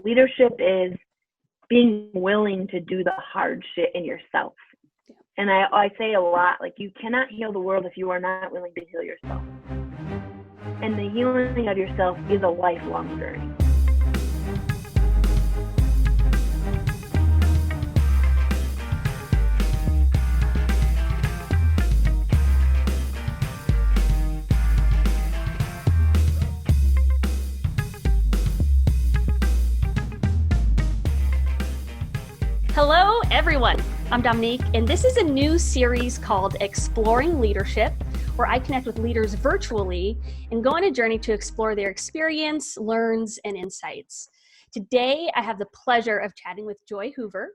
leadership is being willing to do the hard shit in yourself. Yeah. And I say a lot, like, you cannot heal the world if you are not willing to heal yourself. And the healing of yourself is a lifelong journey. Hello, everyone. I'm Dominique, and this is a new series called Exploring Leadership, where I connect with leaders virtually and go on a journey to explore their experience, learns, and insights. Today, I have the pleasure of chatting with Joy Hoover.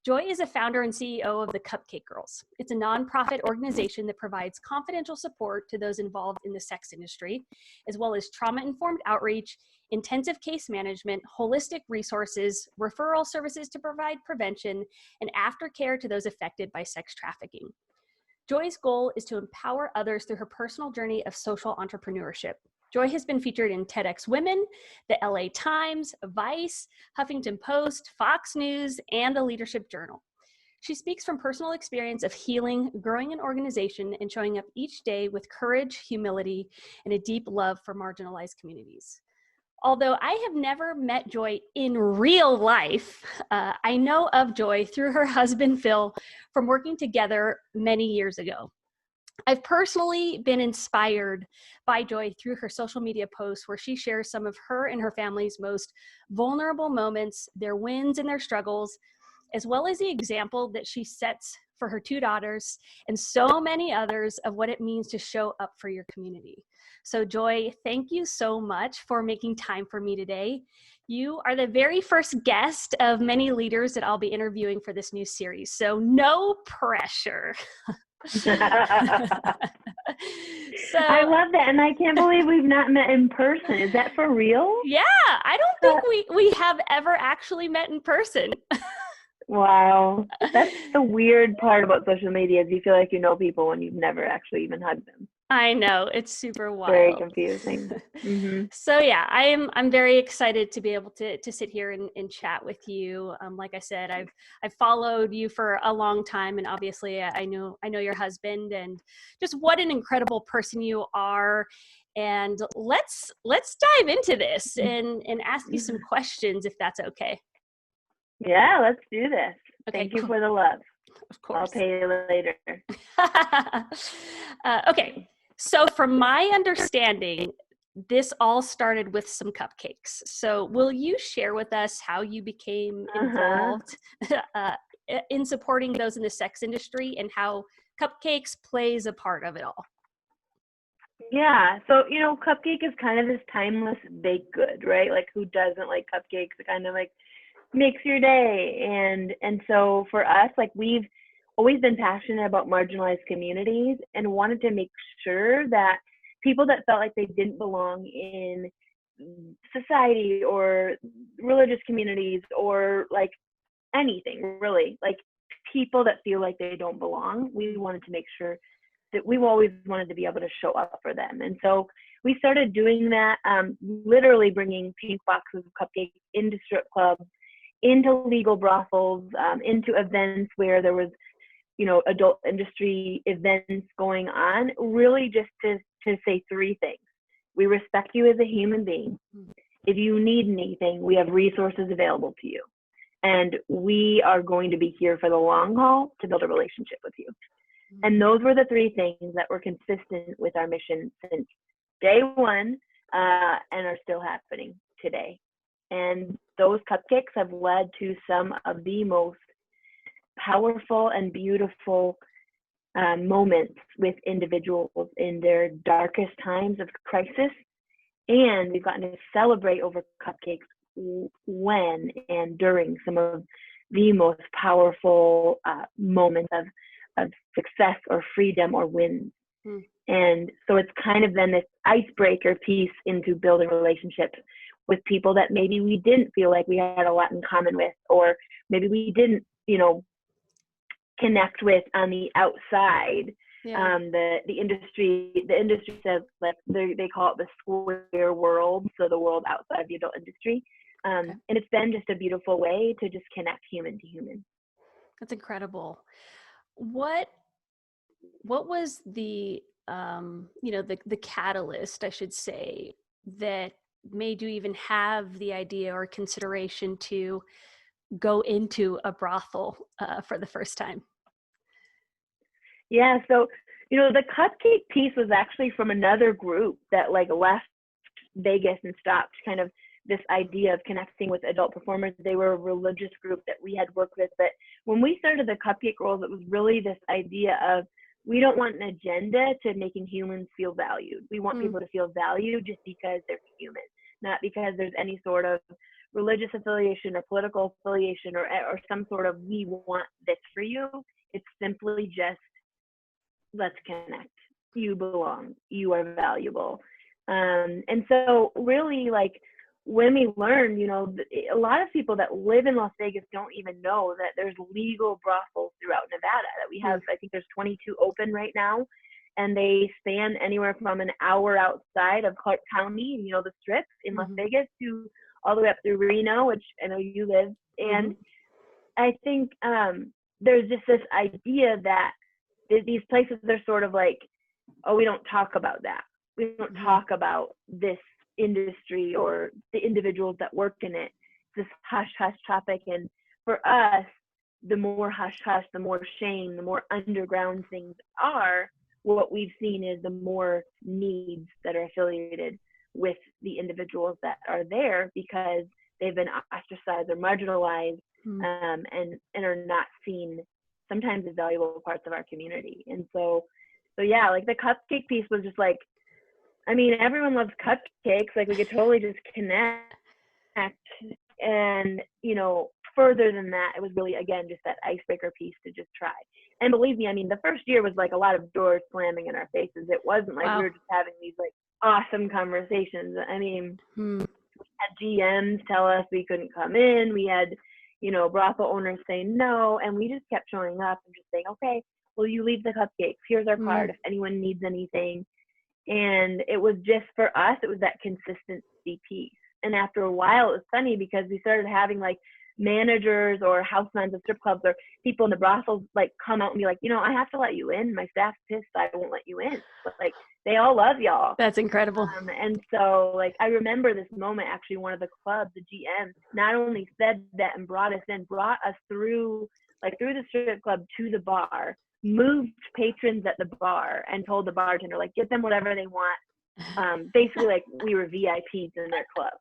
Joy is a founder and CEO of the Cupcake Girls. It's a nonprofit organization that provides confidential support to those involved in the sex industry, as well as trauma-informed outreach, intensive case management, holistic resources, referral services to provide prevention, and aftercare to those affected by sex trafficking. Joy's goal is to empower others through her personal journey of social entrepreneurship. Joy has been featured in TEDx Women, the LA Times, Vice, Huffington Post, Fox News, and the Leadership Journal. She speaks from personal experience of healing, growing an organization, and showing up each day with courage, humility, and a deep love for marginalized communities. Although I have never met Joy in real life, I know of Joy through her husband, Phil, from working together many years ago. I've personally been inspired by Joy through her social media posts where she shares some of her and her family's most vulnerable moments, their wins and their struggles, as well as the example that she sets for her two daughters and so many others of what it means to show up for your community. So Joy, thank you so much for making time for me today. You are the very first guest of many leaders that I'll be interviewing for this new series, so no pressure. So, I love that, and I can't believe we've not met in person. Is that for real? Yeah, I don't think we have ever actually met in person. Wow, that's the weird part about social media, is you feel like you know people when you've never actually even hugged them. I know, it's super wild. Very confusing. Mm-hmm. So yeah, I'm very excited to be able to sit here and chat with you. Like I said, I've followed you for a long time, and obviously I know your husband, and just what an incredible person you are. And let's dive into this and ask you some questions, if that's okay. Yeah, let's do this. Okay, Thank you for the love. Of course. I'll pay you later. Okay. So from my understanding, this all started with some cupcakes. So will you share with us how you became involved in supporting those in the sex industry and how Cupcakes plays a part of it all? Yeah. So, Cupcake is kind of this timeless baked good, right? Like, who doesn't like cupcakes? It kind of like makes your day. And so for us, like, we've always been passionate about marginalized communities and wanted to make sure that people that felt like they didn't belong in society or religious communities or like anything really, like people that feel like they don't belong, we wanted to make sure that we've always wanted to be able to show up for them. And so we started doing that, literally bringing pink boxes of cupcakes into strip clubs, into legal brothels, into events where there was adult industry events going on, really just to say three things. We respect you as a human being. If you need anything, we have resources available to you. And we are going to be here for the long haul to build a relationship with you. And those were the three things that were consistent with our mission since day one, and are still happening today. And those cupcakes have led to some of the most powerful and beautiful moments with individuals in their darkest times of crisis. And we've gotten to celebrate over cupcakes when and during some of the most powerful moments of success or freedom or wins. And so it's kind of been this icebreaker piece into building relationships with people that maybe we didn't feel like we had a lot in common with, or maybe we didn't, connect with on the outside. Yeah. The industry says, like, they call it the square world, so the world outside the adult industry. Okay. And it's been just a beautiful way to just connect human to human. That's incredible. What was the the catalyst, I should say, that made you even have the idea or consideration to go into a brothel for the first time? Yeah, so the cupcake piece was actually from another group that like left Vegas and stopped kind of this idea of connecting with adult performers. They were a religious group that we had worked with, but when we started the Cupcake Girls, it was really this idea of we don't want an agenda to making humans feel valued. We want people to feel valued just because they're human, not because there's any sort of religious affiliation or political affiliation or some sort of we want this for you. It's simply just let's connect. You belong. You are valuable. And so really like when we learned, a lot of people that live in Las Vegas don't even know that there's legal brothels throughout Nevada that we have. I think there's 22 open right now, and they span anywhere from an hour outside of Clark County, the Strip in Las Vegas, to all the way up through Reno, which I know you live. And I think there's just this idea that these places are sort of like, oh, we don't talk about that. We don't talk about this industry or the individuals that work in it. This hush hush topic. And for us, the more hush hush, the more shame, the more underground things are, what we've seen is the more needs that are affiliated with the individuals that are there because they've been ostracized or marginalized and are not seen sometimes as valuable parts of our community. And so yeah, like the cupcake piece was just like, I mean, everyone loves cupcakes. Like we could totally just connect. And, further than that, it was really, again, just that icebreaker piece to just try. And believe me, I mean, the first year was like a lot of doors slamming in our faces. It wasn't like we were just having these like awesome conversations. I mean, we had GMs tell us we couldn't come in. We had, brothel owners say no. And we just kept showing up and just saying, okay, well, you leave the cupcakes. Here's our card if anyone needs anything. And it was just for us, it was that consistency piece. And after a while, it was funny because we started having like managers or housemen of strip clubs or people in the brothels like come out and be like, I have to let you in. My staff's pissed. I won't let you in. But like, they all love y'all. That's incredible. And so like, I remember this moment, actually, one of the clubs, the GM, not only said that and brought us through the strip club to the bar, moved patrons at the bar and told the bartender, like, get them whatever they want. Basically, like, we were VIPs in their club.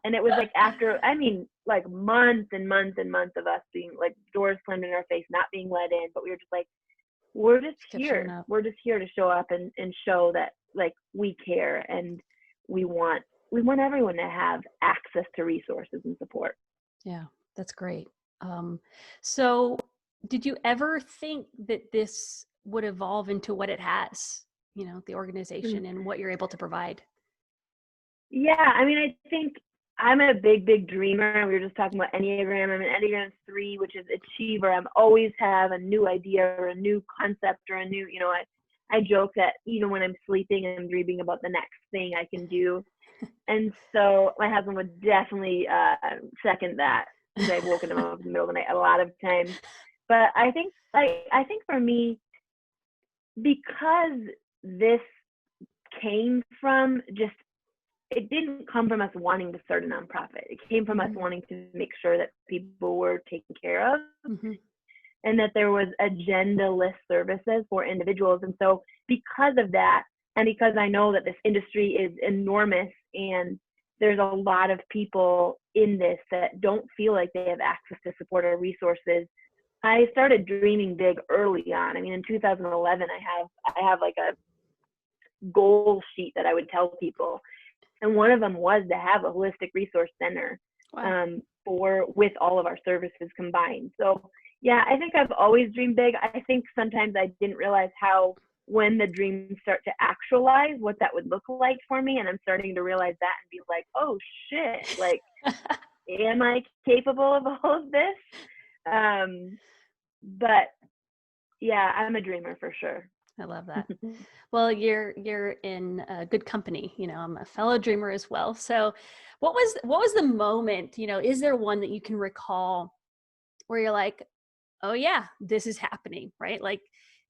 And it was like after, I mean, like months and months and months of us being like doors slammed in our face, not being let in, but we were just like, we're just here. We're just here to show up and show that like we care and we want everyone to have access to resources and support. Yeah, that's great. So did you ever think that this would evolve into what it has, the organization and what you're able to provide? Yeah, I mean, I think I'm a big, big dreamer. We were just talking about Enneagram. I'm an Enneagram 3, which is achiever. I always have a new idea or a new concept or a new, I joke that even when I'm sleeping, I'm dreaming about the next thing I can do. And so my husband would definitely second that. I've woken him up in the middle of the night a lot of times. But I think for me, because this came from just, it didn't come from us wanting to start a nonprofit. It came from us wanting to make sure that people were taken care of and that there was agenda-less services for individuals. And so because of that, and because I know that this industry is enormous and there's a lot of people in this that don't feel like they have access to support or resources, I started dreaming big early on. I mean, in 2011, I have like a goal sheet that I would tell people. And one of them was to have a holistic resource center with all of our services combined. So yeah, I think I've always dreamed big. I think sometimes I didn't realize how, when the dreams start to actualize, what that would look like for me. And I'm starting to realize that and be like, oh shit, like, am I capable of all of this? But yeah, I'm a dreamer for sure. I love that. Well, you're in good company. I'm a fellow dreamer as well. So what was the moment, is there one that you can recall where you're like, oh yeah, this is happening, right? Like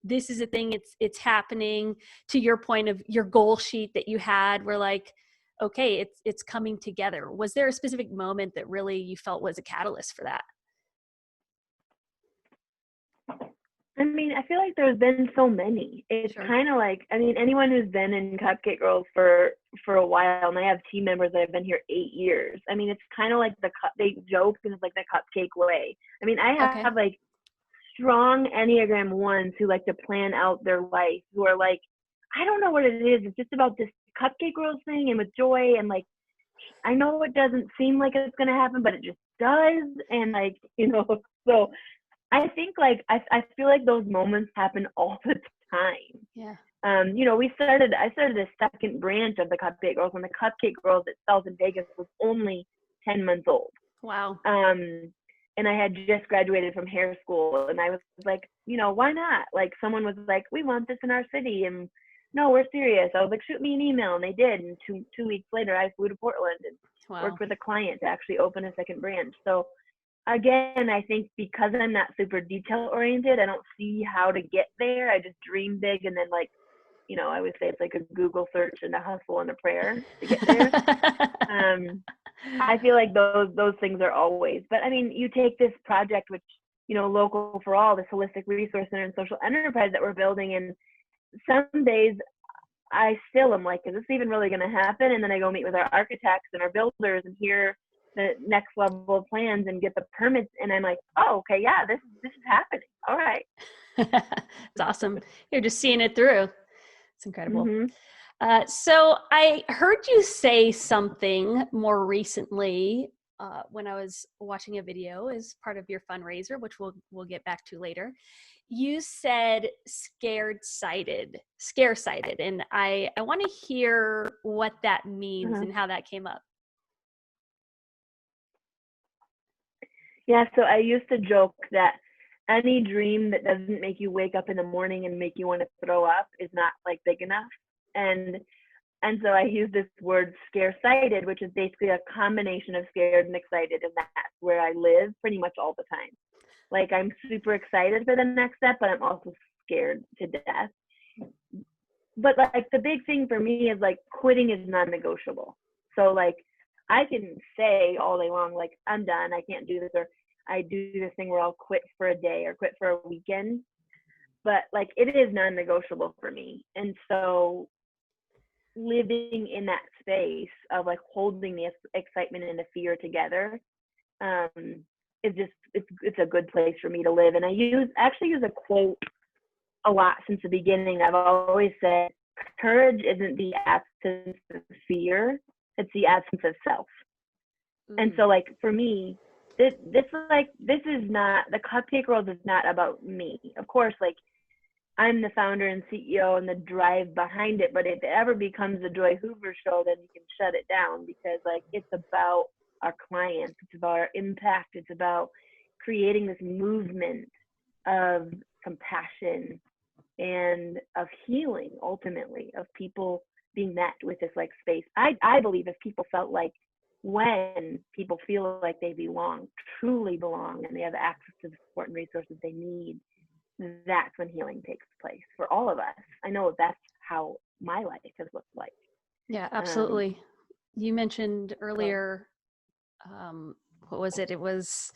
this is a thing, it's happening, to your point of your goal sheet that you had, where like, okay, it's coming together. Was there a specific moment that really you felt was a catalyst for that? I mean, I feel like there's been so many. It's Sure. kind of like, I mean, anyone who's been in Cupcake Girls for a while, and I have team members that have been here 8 years. I mean, it's kind of like they joke and it's like the cupcake way. I mean, I Okay. have like strong Enneagram ones who like to plan out their life, who are like, I don't know what it is. It's just about this Cupcake Girls thing and with Joy, and like, I know it doesn't seem like it's gonna happen, but it just does. And like, so I think like I feel like those moments happen all the time. Yeah. I started a second branch of the Cupcake Girls when the Cupcake Girls itself in Vegas was only 10 months old. Wow. And I had just graduated from hair school, and I was like, why not? Like, someone was like, we want this in our city, and no, we're serious. I was like, shoot me an email, and they did. And two weeks later, I flew to Portland and Wow. worked with a client to actually open a second branch. So again, I think because I'm not super detail oriented, I don't see how to get there. I just dream big, and then like, I always say it's like a Google search and a hustle and a prayer to get there. I feel like those things are always. But I mean, you take this project, which Local for All, this holistic resource center and social enterprise that we're building, and some days I still am like, is this even really going to happen? And then I go meet with our architects and our builders and hear the next level of plans and get the permits, and I'm like, oh, okay, yeah, this is happening. All right. It's awesome. You're just seeing it through. It's incredible. Mm-hmm. So I heard you say something more recently when I was watching a video as part of your fundraiser, which we'll get back to later. You said scare-sighted, and I want to hear what that means Uh-huh. and how that came up. Yeah, so I used to joke that any dream that doesn't make you wake up in the morning and make you want to throw up is not like big enough. And so I use this word scare-sighted, which is basically a combination of scared and excited, and that's where I live pretty much all the time. Like, I'm super excited for the next step, but I'm also scared to death. But like the big thing for me is like quitting is non-negotiable. So like I can say all day long, like, I'm done, I can't do this, or I do this thing where I'll quit for a day or quit for a weekend. But like it is non-negotiable for me. And so living in that space of like holding the excitement and the fear together is just it's a good place for me to live. And I actually use a quote a lot since the beginning. I've always said courage isn't the absence of fear, it's the absence of self. And so like for me, this is not, the Cupcake World is not about me. Of course, like I'm the founder and CEO and the drive behind it, but if it ever becomes a Joy Hoover show, then you can shut it down, because like it's about our clients, it's about our impact, it's about creating this movement of compassion and of healing, ultimately, of people being met with this like space. I believe if people felt like, when people feel like they belong, truly belong, and they have access to the support and resources they need, that's when healing takes place for all of us. I know that's how my life has looked like. Yeah, absolutely. You mentioned earlier, what was it? It was,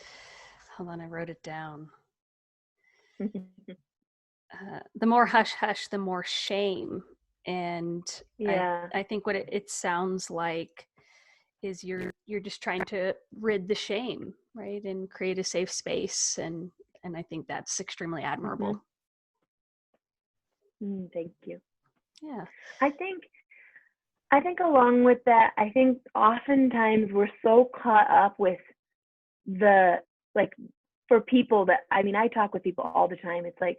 hold on, I wrote it down. The more hush hush, the more shame. And yeah, I think what it sounds like is you're just trying to rid the shame, right, and create a safe space. And I think that's extremely admirable. Thank you. Yeah. I think along with that, I think oftentimes we're so caught up with the, like, for people that, I mean, I talk with people all the time. It's like,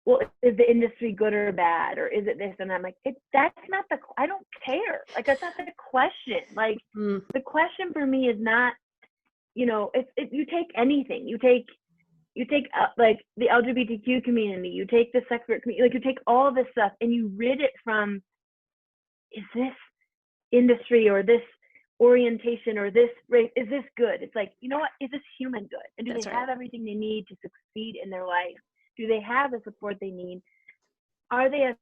well, is the industry good or bad, or is it this? And I'm like, that's not I don't care. Like, that's not the question. Like, the question for me is not, you take anything. You take you take like the LGBTQ community, you take the secular community, like you take all this stuff and you rid it from, is this industry or this orientation or this race, is this good? It's like, you know what, is this human good? And do That's they right. have everything they need to succeed in their life? Do they have the support they need? Are they a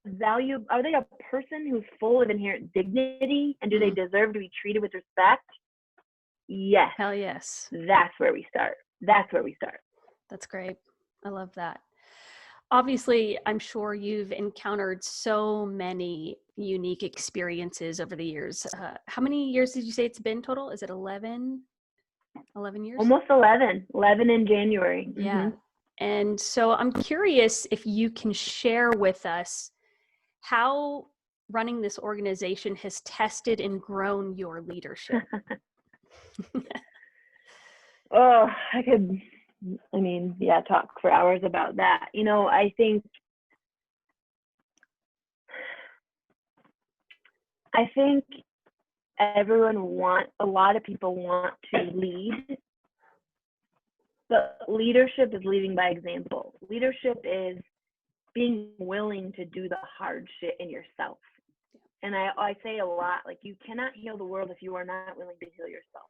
person who's full of inherent dignity, and do they deserve to be treated with respect? Yes. Hell yes. That's where we start. That's great. I love that. Obviously, I'm sure you've encountered so many unique experiences over the years. How many years did you say it's been total? Is it 11 years? Almost 11 in January. Yeah. And so I'm curious if you can share with us how running this organization has tested and grown your leadership. Oh, talk for hours about that. I think a lot of people want to lead, but leadership is leading by example. Leadership is being willing to do the hard shit in yourself. And I say a lot, like, you cannot heal the world if you are not willing to heal yourself.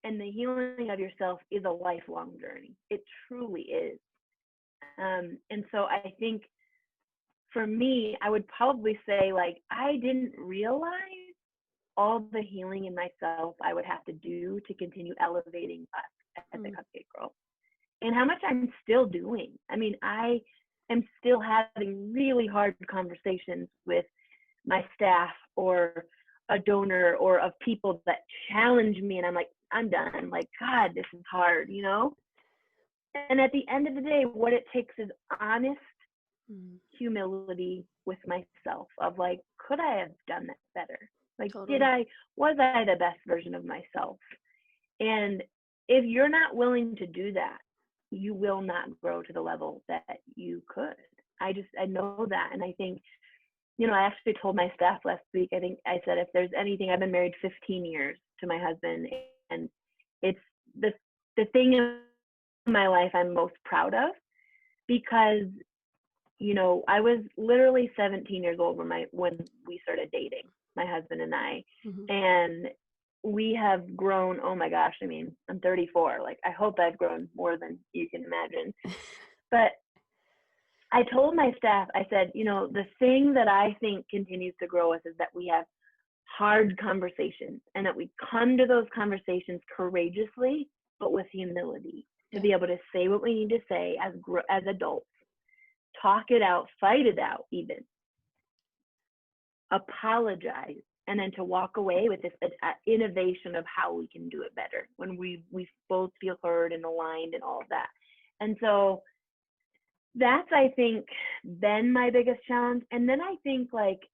And the healing of yourself is a lifelong journey. It truly is. And so I think for me, I would probably say, like, I didn't realize all the healing in myself I would have to do to continue elevating us at the Cupcake Girls, and how much I'm still doing. I mean, I am still having really hard conversations with my staff or a donor or of people that challenge me, and I'm like, I'm done. Like, God, this is hard, you know? And at the end of the day, what it takes is honest humility with myself of, like, could I have done that better? Like, Totally. was I the best version of myself? And if you're not willing to do that, you will not grow to the level that you could. I know that. And I think, I actually told my staff last week, I think I said, if there's anything, I've been married 15 years to my husband, and it's the thing in my life I'm most proud of, because, I was literally 17 years old when we started dating, my husband and I, and we have grown, oh my gosh, I mean, I'm 34. Like, I hope I've grown more than you can imagine. But I told my staff, I said, the thing that I think continues to grow us is that we have hard conversations, and that we come to those conversations courageously, but with humility, to be able to say what we need to say as adults, talk it out, fight it out, even apologize, and then to walk away with this innovation of how we can do it better when we both feel heard and aligned and all of that. And so that's, I think, been my biggest challenge. And then I think, like,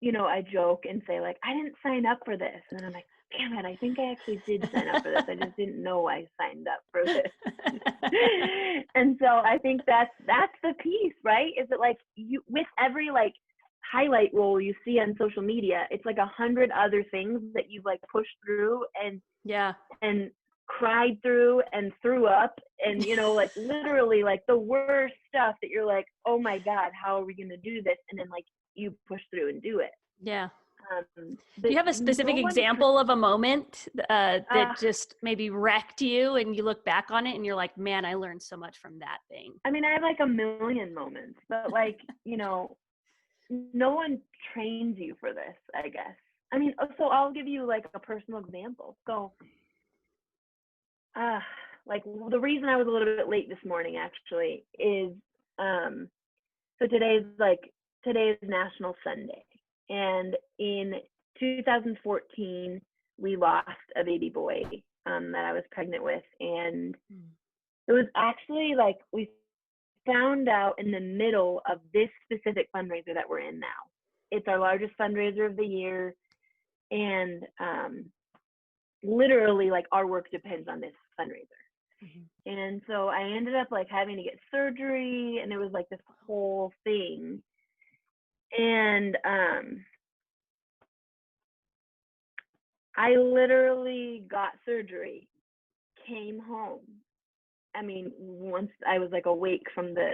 I joke and say, like, I didn't sign up for this. And I'm like, damn it, I think I actually did sign up for this. I just didn't know I signed up for this. And so I think that's the piece, right? Is that, like, you, with every, like, highlight reel you see on social media, it's like 100 other things that you've, like, pushed through and cried through and threw up, and like, literally, like, the worst stuff that you're like, oh my God, how are we gonna do this? And then, like, you push through and do it. Do you have a specific example of a moment that just maybe wrecked you, and you look back on it and you're like, man, I learned so much from that thing? I mean, I have, like, a million moments, but, like, no one trains you for this, I guess. I mean, so I'll give you, like, a personal example. So like, the reason I was a little bit late this morning, actually, is so today's National Sunday, and in 2014 we lost a baby boy that I was pregnant with, and it was actually, like, we found out in the middle of this specific fundraiser that we're in now. It's our largest fundraiser of the year, and literally, like, our work depends on this fundraiser. And so I ended up, like, having to get surgery, and it was, like, this whole thing. And I literally got surgery, came home, I mean, once I was like awake from the,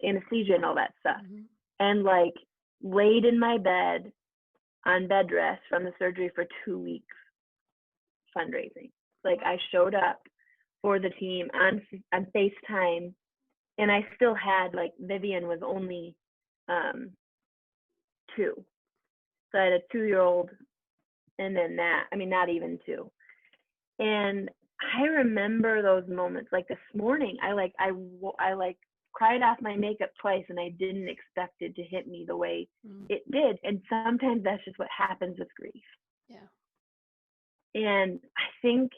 anesthesia and all that stuff, and like laid in my bed on bed rest from the surgery for 2 weeks fundraising. Like I showed up for the team on FaceTime, and I still had, like, Vivian was only 2. So I had a 2-year-old, and then not even 2. And I remember those moments. Like this morning, I cried off my makeup twice, and I didn't expect it to hit me the way it did. And sometimes that's just what happens with grief. Yeah. And I think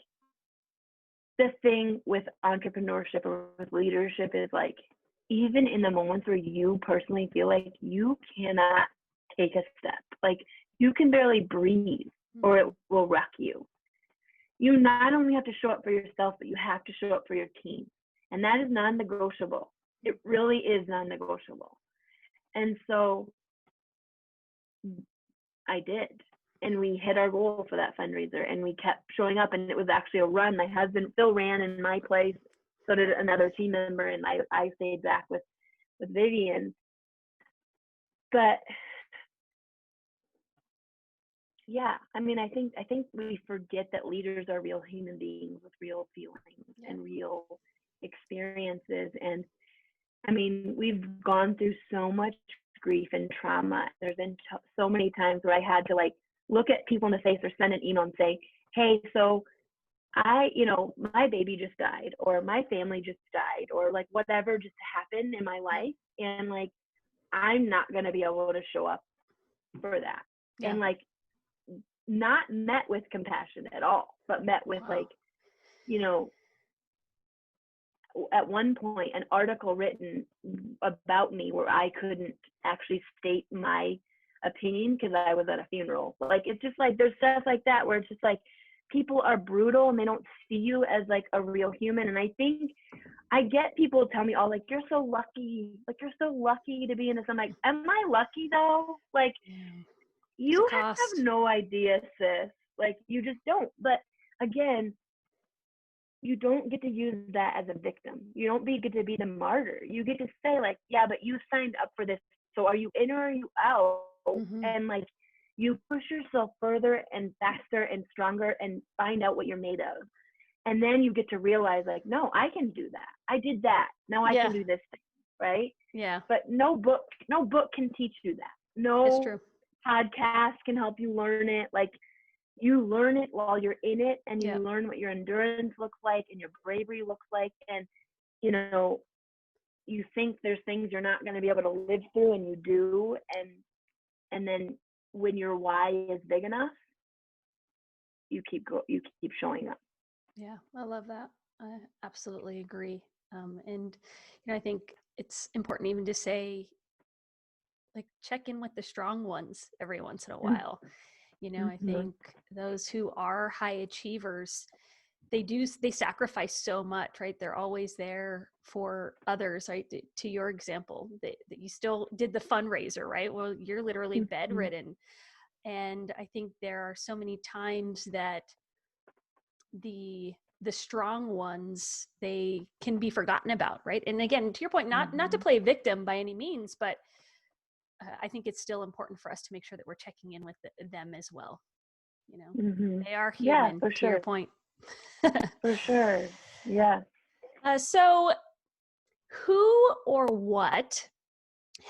the thing with entrepreneurship or with leadership is, like, even in the moments where you personally feel like you cannot take a step, like you can barely breathe or it will wreck you. You not only have to show up for yourself, but you have to show up for your team. And that is non-negotiable. It really is non-negotiable. And so I did. And we hit our goal for that fundraiser, and we kept showing up, and it was actually a run. My husband still ran in my place. So did another team member, and I stayed back with Vivian. But yeah, I mean, I think we forget that leaders are real human beings with real feelings and real experiences. And I mean, we've gone through so much grief and trauma. There's been so many times where I had to, like, look at people in the face or send an email and say, hey, so my baby just died, or my family just died, or like whatever just happened in my life. And like, I'm not going to be able to show up for that. Yeah. And like, not met with compassion at all, but met with like, at one point, an article written about me where I couldn't actually state my opinion because I was at a funeral. Like, it's just like, there's stuff like that where it's just like, people are brutal and they don't see you as like a real human. And I think I get people tell me, like, you're so lucky to be in this. I'm like, am I lucky though? Like, you have no idea, sis. Like, you just don't. But again, you don't get to use that as a victim. You don't get to be the martyr. You get to say, like, yeah, but you signed up for this. So are you in or are you out? And like, you push yourself further and faster and stronger and find out what you're made of. And then you get to realize, like, no, I can do that. I did that. Now I can do this thing, right? Yeah. But no book can teach you that. No podcast can help you learn it. Like, you learn it while you're in it, and you learn what your endurance looks like and your bravery looks like. And, you think there's things you're not going to be able to live through, and you do. And then when your why is big enough, you keep showing up. Yeah, I love that. I absolutely agree. And I think it's important even to say, like, check in with the strong ones every once in a while. I think those who are high achievers, they sacrifice so much, right? They're always there for others, right? To your example, that you still did the fundraiser, right? Well, you're literally bedridden. And I think there are so many times that the strong ones, they can be forgotten about, right? And again, to your point, not to play victim by any means, but I think it's still important for us to make sure that we're checking in with them as well. They are human, to your point. For sure. Yeah. So who or what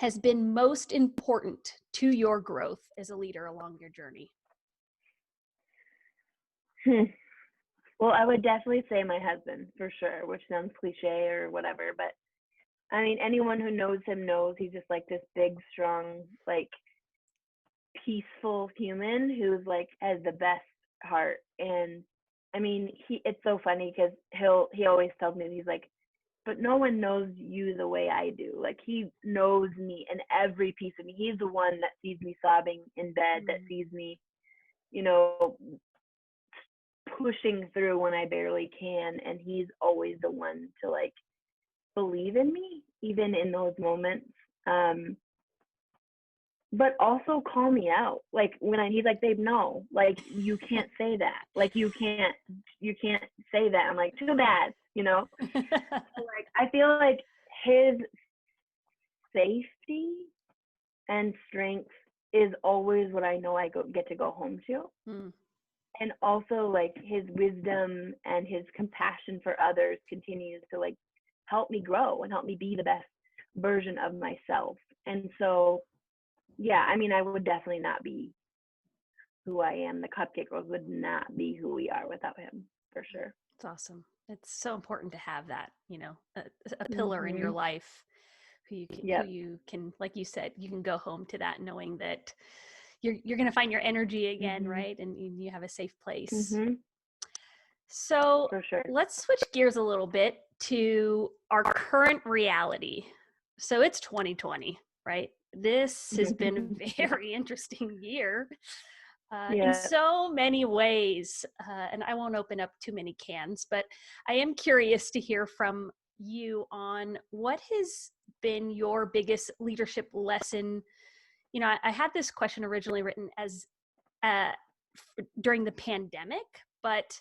has been most important to your growth as a leader along your journey? Well, I would definitely say my husband, for sure, which sounds cliche or whatever, but I mean, anyone who knows him knows he's just like this big, strong, like peaceful human who's like has the best heart. And I mean, it's so funny because he always tells me, he's like, but no one knows you the way I do. Like, he knows me and every piece of me. He's the one that sees me sobbing in bed, that sees me, pushing through when I barely can. And he's always the one to like believe in me, even in those moments. But also call me out. Like, he's like, babe, no, like, you can't say that. Like, you can't say that. I'm like, too bad. you know? Like, I feel like his safety and strength is always what I know get to go home to. Mm. And also like his wisdom and his compassion for others continues to like help me grow and help me be the best version of myself. And so, yeah, I mean, I would definitely not be who I am. The Cupcake Girls would not be who we are without him, for sure. It's awesome. It's so important to have that, you know, a pillar in your Mm-hmm. life who Yep. you can, like you said, you can go home to that knowing that you're going to find your energy again, Mm-hmm. right? And you have a safe place. Mm-hmm. So For sure. let's switch gears a little bit to our current reality. So it's 2020, right? This has been a very interesting year in Yeah. so many ways. And I won't open up too many cans, but I am curious to hear from you on what has been your biggest leadership lesson. You know, I had this question originally written as uh, during the pandemic, but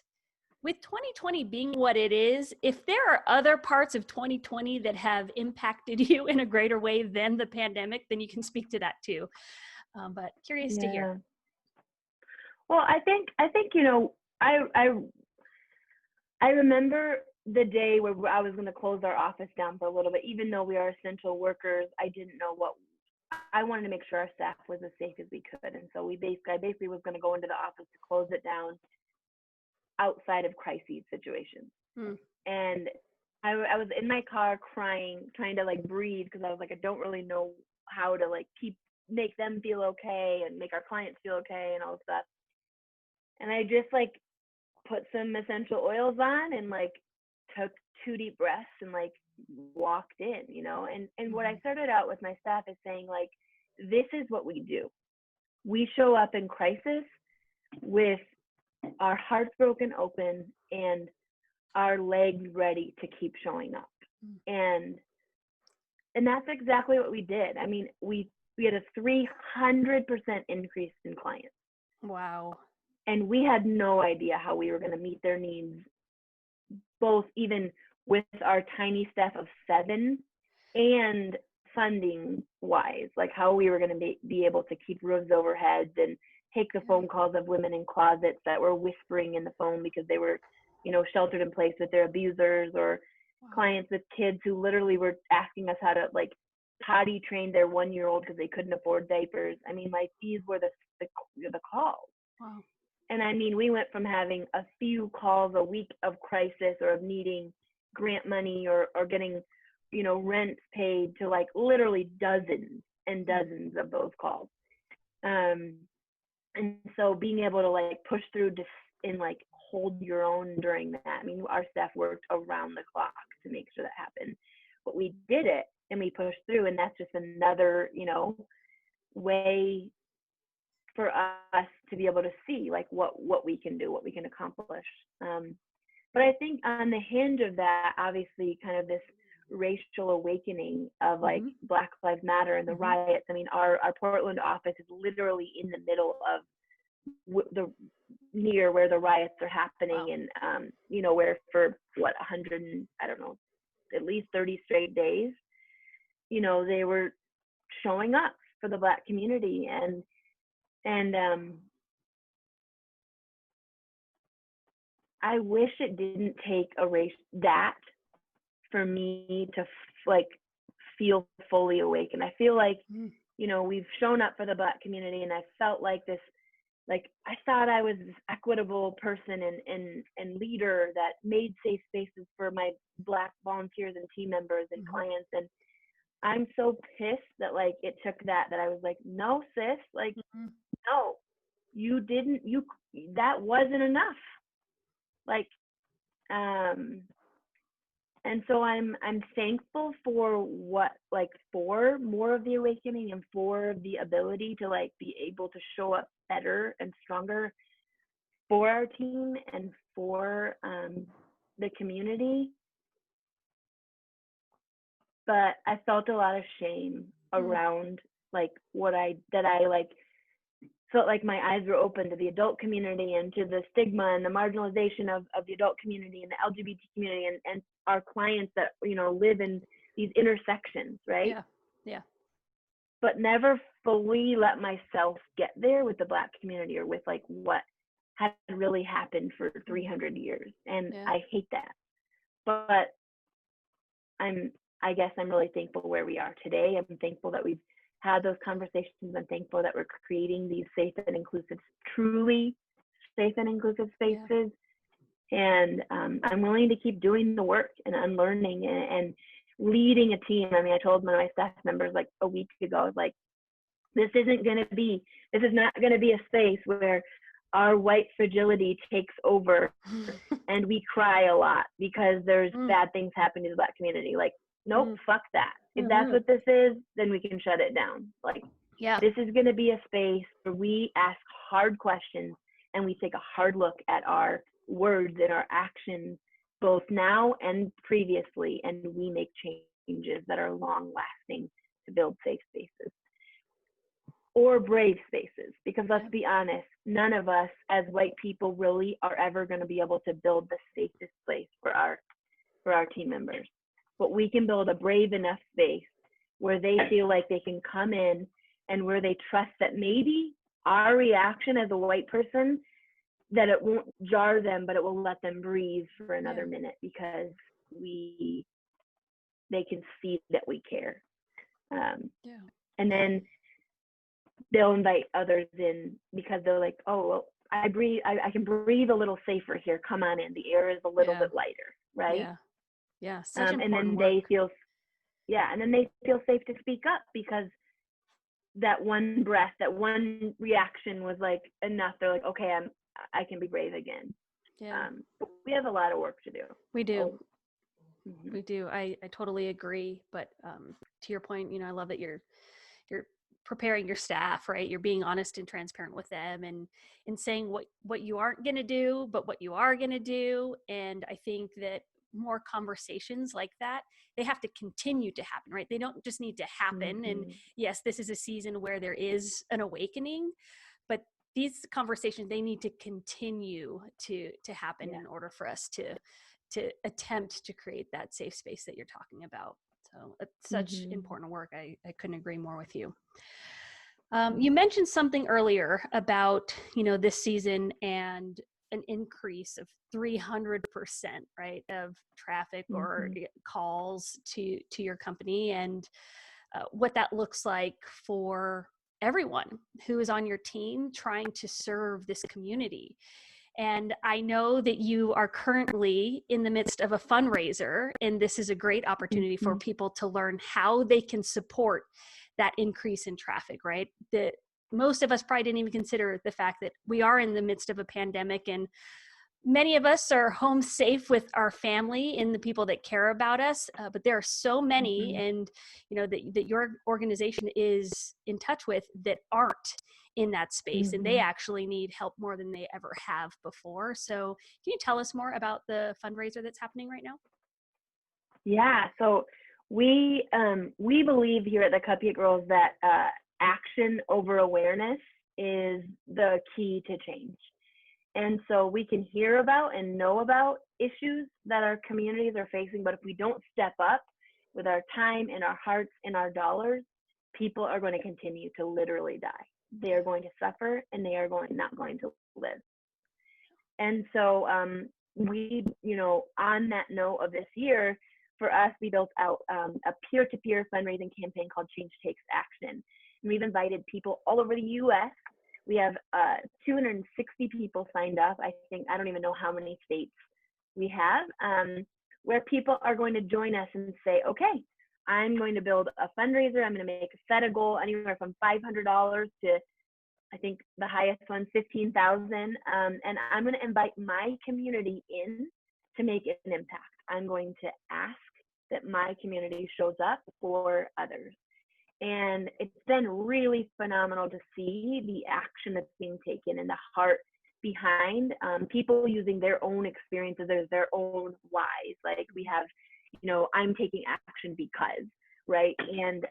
with 2020 being what it is, if there are other parts of 2020 that have impacted you in a greater way than the pandemic, then you can speak to that too. But curious to hear. Yeah. Well, I think I remember the day where I was going to close our office down for a little bit. Even though we are essential workers, I didn't know what I wanted to make sure our staff was as safe as we could, and so I basically was going to go into the office to close it down outside of crises situations. Hmm. And I was in my car crying, trying to like breathe because I was like, I don't really know how to like make them feel okay and make our clients feel okay and all this stuff. And I just like put some essential oils on and like took 2 deep breaths and like walked in, and what I started out with my staff is saying like, this is what we do. We show up in crisis with our hearts broken open and our legs ready to keep showing up. And that's exactly what we did. I mean, we had a 300% increase in clients. Wow. And we had no idea how we were going to meet their needs, both even with our tiny staff of 7 and funding wise, like how we were going to be able to keep roofs over heads and take the phone calls of women in closets that were whispering in the phone because they were, sheltered in place with their abusers, or clients with kids who literally were asking us how to like potty train their 1-year-old because they couldn't afford diapers. I mean, like these were the calls. Wow. And I mean, we went from having a few calls a week of crisis or of needing grant money or getting, rent paid to like literally dozens and dozens of those calls. And so being able to like push through and like hold your own during that. I mean, our staff worked around the clock to make sure that happened, but we did it and we pushed through. And that's just another, way for us to be able to see like what we can do, what we can accomplish. But I think on the hinge of that, obviously kind of this racial awakening of like Black Lives Matter and the riots. I mean, our Portland office is literally in the middle of near where the riots are happening. Wow. And where for 100 I don't know, at least 30 straight days, they were showing up for the Black community. And I wish it didn't take that for me to like feel fully awakened. I feel like, we've shown up for the Black community, and I felt like this, like I thought I was this equitable person and leader that made safe spaces for my Black volunteers and team members and clients. And I'm so pissed that like it took that I was like, no, sis, like, no, you didn't, that wasn't enough. Like, and so I'm thankful for for more of the awakening and for the ability to like be able to show up better and stronger for our team and for the community. But I felt a lot of shame around like that I like so like my eyes were open to the adult community and to the stigma and the marginalization of the adult community and the LGBT community and our clients that, you know, live in these intersections, right? Yeah. But never fully let myself get there with the Black community or with like what had really happened for 300 years. And I hate that. But I guess I'm really thankful where we are today. I'm thankful that we've had those conversations. I'm thankful that we're creating these safe and inclusive, truly safe and inclusive spaces. And I'm willing to keep doing the work and unlearning and leading a team. I mean, I told one of my staff members like a week ago, I was like, this is not going to be a space where our white fragility takes over and we cry a lot because there's bad things happening to the Black community. Like, nope, fuck that. If that's what this is, then we can shut it down. Like, this is going to be a space where we ask hard questions and we take a hard look at our words and our actions, both now and previously, and we make changes that are long lasting to build safe spaces or brave spaces. Because let's be honest, none of us as white people really are ever going to be able to build the safest place for our team members. But we can build a brave enough space where they feel like they can come in and where they trust that maybe our reaction as a white person, that it won't jar them, but it will let them breathe for another minute because they can see that we care. And then they'll invite others in because they're like, oh, well, I can breathe a little safer here. Come on in. The air is a little bit lighter, right? Such and then work. they feel safe to speak up because that one breath, that one reaction was like enough. They're like, okay, I can be brave again. But we have a lot of work to do. We do. We do. I totally agree. But to your point, you know, I love that you're preparing your staff, right? You're being honest and transparent with them and saying what you aren't going to do, but what you are going to do. And I think that more conversations like that, they have to continue to happen, right? They don't just need to happen. And yes, this is a season where there is an awakening, but these conversations, they need to continue to happen in order for us to attempt to create that safe space that you're talking about. So it's such important work. I couldn't agree more with you. You mentioned something earlier about, you know, this season and an increase of 300%, right, of traffic or calls to your company, and what that looks like for everyone who is on your team trying to serve this community. And I know that you are currently in the midst of a fundraiser, and this is a great opportunity for people to learn how they can support that increase in traffic, right? That most of us probably didn't even consider the fact that we are in the midst of a pandemic, and many of us are home safe with our family and the people that care about us, but there are so many, and you know that your organization is in touch with, that aren't in that space, and they actually need help more than they ever have before. So can you tell us more about the fundraiser that's happening right now? Yeah, so we believe here at the Cupcake Girls that action over awareness is the key to change. And so we can hear about and know about issues that our communities are facing, but if we don't step up with our time and our hearts and our dollars, people are going to continue to literally die. They are going to suffer, and they are not going to live. And so we, you know, on that note of this year, for us, we built out a peer-to-peer fundraising campaign called Change Takes Action. And we've invited people all over the U.S. We have 260 people signed up. I don't even know how many states we have, where people are going to join us and say, okay, I'm going to build a fundraiser. I'm going to set a goal anywhere from $500 to, I think the highest one, $15,000. And I'm going to invite my community in to make an impact. I'm going to ask that my community shows up for others. And it's been really phenomenal to see the action that's being taken and the heart behind people using their own experiences as their own whys. Like we have, you know, I'm taking action because, right? And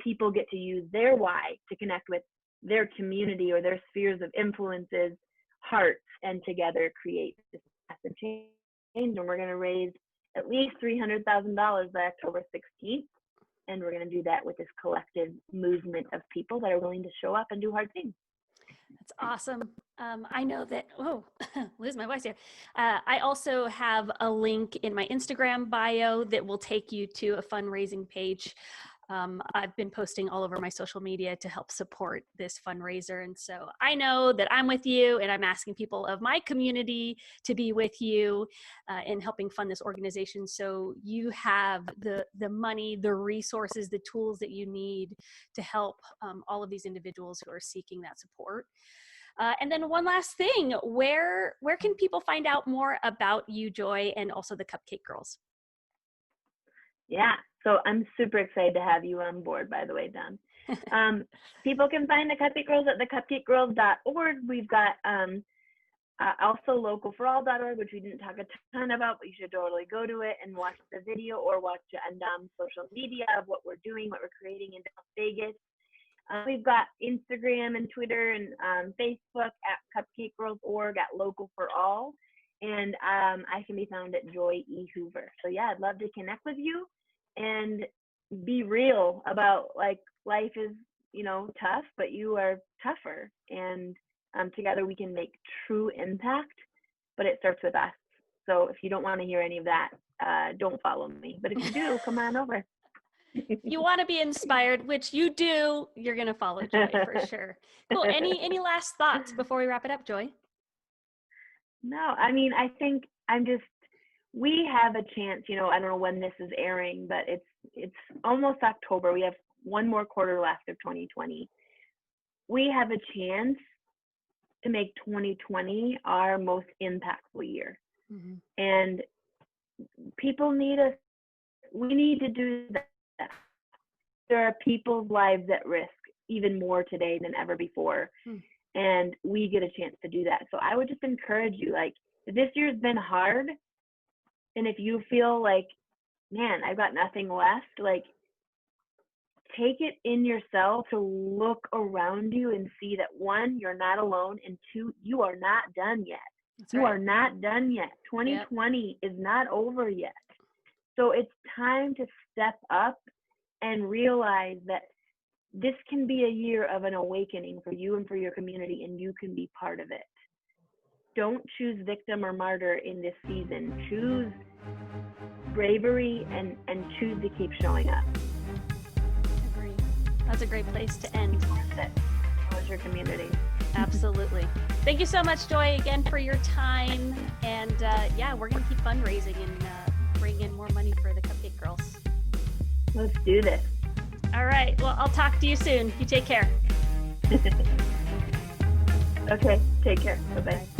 people get to use their why to connect with their community or their spheres of influences hearts, and together create this massive change. And we're going to raise at least $300,000 by October 16th. And we're going to do that with this collective movement of people that are willing to show up and do hard things. That's awesome. I know that, lose my voice here. I also have a link in my Instagram bio that will take you to a fundraising page. I've been posting all over my social media to help support this fundraiser. And so I know that I'm with you, and I'm asking people of my community to be with you in helping fund this organization. So you have the money, the resources, the tools that you need to help all of these individuals who are seeking that support. And then one last thing, where can people find out more about you, Joy, and also the Cupcake Girls? Yeah, so I'm super excited to have you on board, by the way, Dom. People can find the Cupcake Girls at thecupcakegirls.org. We've got also localforall.org, which we didn't talk a ton about, but you should totally go to it and watch the video or watch it on Dom's social media of what we're doing, what we're creating in Las Vegas. We've got Instagram and Twitter and Facebook at cupcakegirls.org, at Local for All. And I can be found at Joy Hoover. So yeah, I'd love to connect with you and be real about, like, life is, tough, but you are tougher. And together we can make true impact, but it starts with us. So if you don't want to hear any of that, don't follow me. But if you do, come on over. You want to be inspired, which you do, you're going to follow Joy for sure. Cool. Any last thoughts before we wrap it up, Joy? No, I mean, I think we have a chance, I don't know when this is airing, but it's almost October. We have one more quarter left of 2020. We have a chance to make 2020 our most impactful year. Mm-hmm. And people need us. We need to do that. There are people's lives at risk even more today than ever before. And we get a chance to do that. So I would just encourage you, like, if this year's been hard, and if you feel like, man, I've got nothing left, like, take it in yourself to look around you and see that, one, you're not alone, and two, you are not done yet. That's right. You are not done yet. 2020 is not over yet. So it's time to step up and realize that this can be a year of an awakening for you and for your community, and you can be part of it. Don't choose victim or martyr in this season. Choose bravery and choose to keep showing up. Agree. That's a great place to end. Towards your community. Absolutely. Thank you so much, Joy, again for your time. And we're going to keep fundraising and bring in more money for the Cupcake Girls. Let's do this. All right. Well, I'll talk to you soon. You take care. Okay. Take care. Bye-bye.